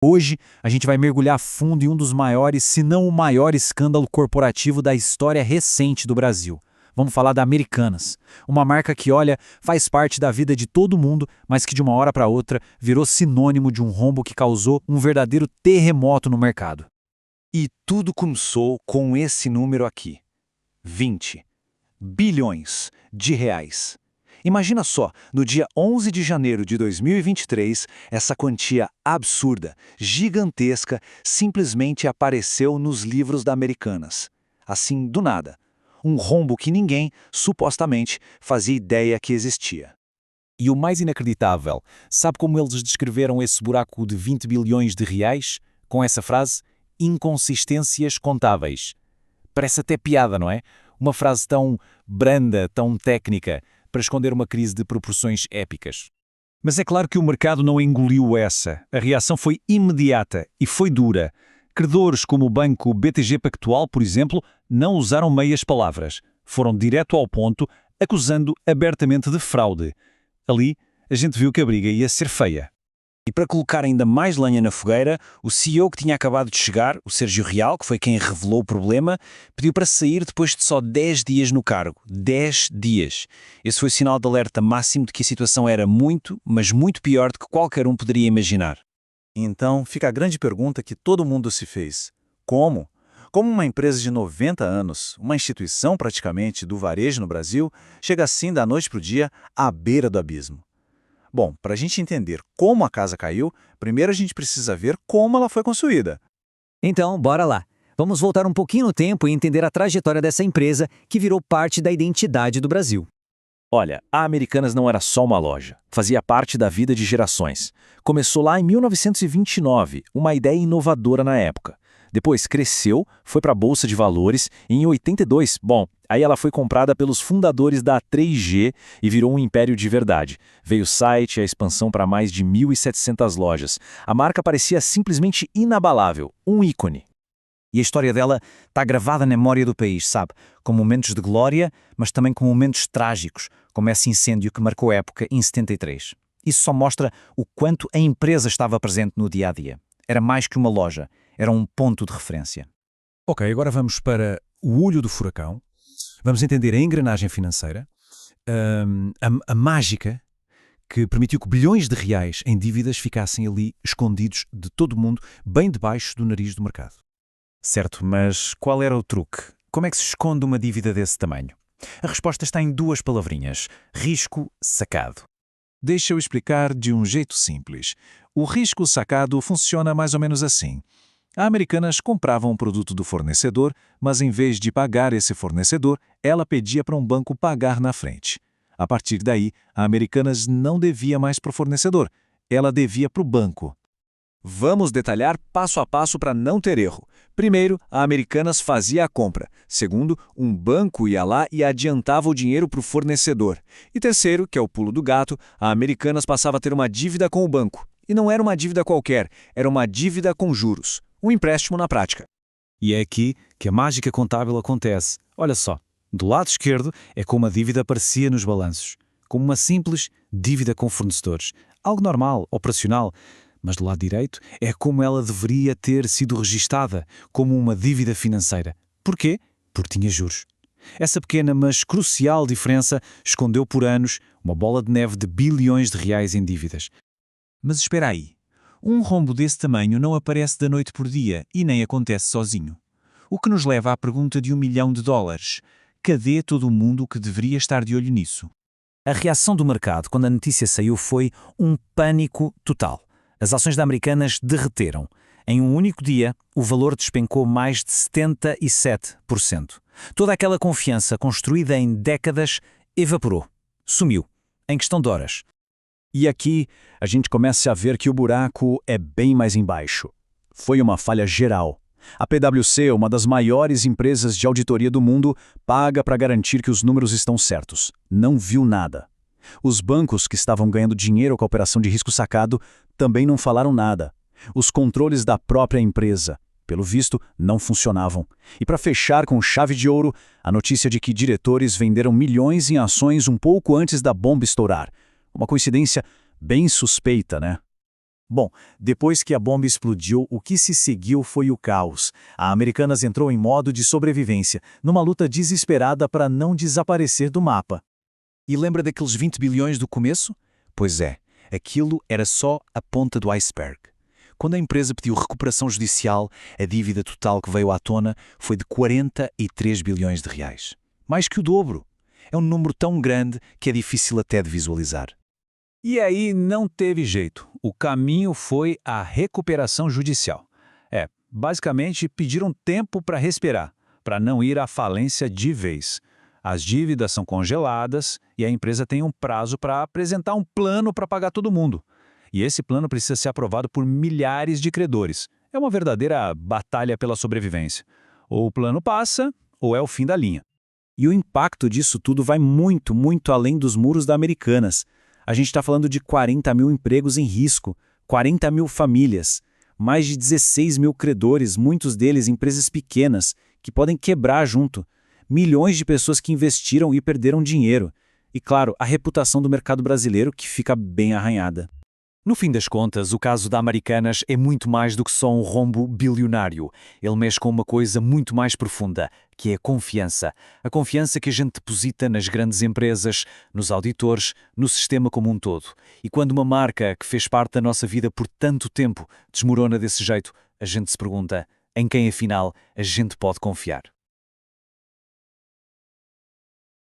Hoje, a gente vai mergulhar a fundo em um dos maiores, se não o maior escândalo corporativo da história recente do Brasil. Vamos falar da Americanas, uma marca que, olha, faz parte da vida de todo mundo, mas que de uma hora para outra virou sinônimo de um rombo que causou um verdadeiro terremoto no mercado. E tudo começou com esse número aqui: 20 bilhões de reais. Imagina só, no dia 11 de janeiro de 2023, essa quantia absurda, gigantesca, simplesmente apareceu nos livros da Americanas. Assim, do nada. Um rombo que ninguém, supostamente, fazia ideia que existia. E o mais inacreditável, sabe como eles descreveram esse buraco de 20 bilhões de reais? Com essa frase: inconsistências contáveis. Parece até piada, não é? Uma frase tão branda, tão técnica, para esconder uma crise de proporções épicas. Mas é claro que o mercado não engoliu essa. A reação foi imediata e foi dura. Credores como o banco BTG Pactual, por exemplo, não usaram meias palavras. Foram direto ao ponto, acusando abertamente de fraude. Ali, a gente viu que a briga ia ser feia. E para colocar ainda mais lenha na fogueira, o CEO que tinha acabado de chegar, o Sérgio Rial, que foi quem revelou o problema, pediu para sair depois de só 10 dias no cargo. 10 dias. Esse foi o sinal de alerta máximo de que a situação era muito, mas muito pior do que qualquer um poderia imaginar. Então, fica a grande pergunta que todo mundo se fez. Como? Como uma empresa de 90 anos, uma instituição praticamente do varejo no Brasil, chega assim da noite para o dia à beira do abismo? Bom, para a gente entender como a casa caiu, primeiro a gente precisa ver como ela foi construída. Então, bora lá. Vamos voltar um pouquinho no tempo e entender a trajetória dessa empresa que virou parte da identidade do Brasil. Olha, a Americanas não era só uma loja, fazia parte da vida de gerações. Começou lá em 1929, uma ideia inovadora na época. Depois cresceu, foi para a Bolsa de Valores e em 82, aí ela foi comprada pelos fundadores da 3G e virou um império de verdade. Veio o site e a expansão para mais de 1.700 lojas. A marca parecia simplesmente inabalável, um ícone. E a história dela está gravada na memória do país, sabe? Com momentos de glória, mas também com momentos trágicos, como esse incêndio que marcou a época em 73. Isso só mostra o quanto a empresa estava presente no dia-a-dia. Era mais que uma loja, era um ponto de referência. Ok, agora vamos para o olho do furacão. Vamos entender a engrenagem financeira, a mágica que permitiu que bilhões de reais em dívidas ficassem ali escondidos de todo mundo, bem debaixo do nariz do mercado. Certo, mas qual era o truque? Como é que se esconde uma dívida desse tamanho? A resposta está em duas palavrinhas: risco sacado. Deixa eu explicar de um jeito simples. O risco sacado funciona mais ou menos assim. A Americanas comprava um produto do fornecedor, mas em vez de pagar esse fornecedor, ela pedia para um banco pagar na frente. A partir daí, a Americanas não devia mais para o fornecedor, ela devia para o banco. Vamos detalhar passo a passo para não ter erro. Primeiro, a Americanas fazia a compra. Segundo, um banco ia lá e adiantava o dinheiro para o fornecedor. E terceiro, que é o pulo do gato, a Americanas passava a ter uma dívida com o banco. E não era uma dívida qualquer, era uma dívida com juros. Um empréstimo na prática. E é aqui que a mágica contábil acontece. Olha só, do lado esquerdo é como a dívida aparecia nos balanços, como uma simples dívida com fornecedores. Algo normal, operacional. Mas do lado direito é como ela deveria ter sido registada, como uma dívida financeira. Porquê? Porque tinha juros. Essa pequena, mas crucial diferença escondeu por anos uma bola de neve de bilhões de reais em dívidas. Mas espera aí. Um rombo desse tamanho não aparece da noite por dia e nem acontece sozinho. O que nos leva à pergunta de $1 milhão. Cadê todo o mundo que deveria estar de olho nisso? A reação do mercado quando a notícia saiu foi um pânico total. As ações da Americanas derreteram. Em um único dia, o valor despencou mais de 77%. Toda aquela confiança construída em décadas evaporou. Sumiu. Em questão de horas. E aqui, a gente começa a ver que o buraco é bem mais embaixo. Foi uma falha geral. A PwC, uma das maiores empresas de auditoria do mundo, paga para garantir que os números estão certos. Não viu nada. Os bancos que estavam ganhando dinheiro com a operação de risco sacado também não falaram nada. Os controles da própria empresa, pelo visto, não funcionavam. E para fechar com chave de ouro, a notícia de que diretores venderam milhões em ações um pouco antes da bomba estourar. Uma coincidência bem suspeita, né? Bom, depois que a bomba explodiu, o que se seguiu foi o caos. A Americanas entrou em modo de sobrevivência, numa luta desesperada para não desaparecer do mapa. E lembra daqueles 20 bilhões do começo? Pois é, aquilo era só a ponta do iceberg. Quando a empresa pediu recuperação judicial, a dívida total que veio à tona foi de 43 bilhões de reais. Mais que o dobro. É um número tão grande que é difícil até de visualizar. E aí não teve jeito. O caminho foi a recuperação judicial. Basicamente pediram tempo para respirar, para não ir à falência de vez. As dívidas são congeladas e a empresa tem um prazo para apresentar um plano para pagar todo mundo. E esse plano precisa ser aprovado por milhares de credores. É uma verdadeira batalha pela sobrevivência. Ou o plano passa, ou é o fim da linha. E o impacto disso tudo vai muito, muito além dos muros da Americanas. A gente está falando de 40 mil empregos em risco, 40 mil famílias, mais de 16 mil credores, muitos deles empresas pequenas, que podem quebrar junto, milhões de pessoas que investiram e perderam dinheiro. E, claro, a reputação do mercado brasileiro que fica bem arranhada. No fim das contas, o caso da Americanas é muito mais do que só um rombo bilionário. Ele mexe com uma coisa muito mais profunda, que é a confiança. A confiança que a gente deposita nas grandes empresas, nos auditores, no sistema como um todo. E quando uma marca que fez parte da nossa vida por tanto tempo desmorona desse jeito, a gente se pergunta em quem afinal a gente pode confiar.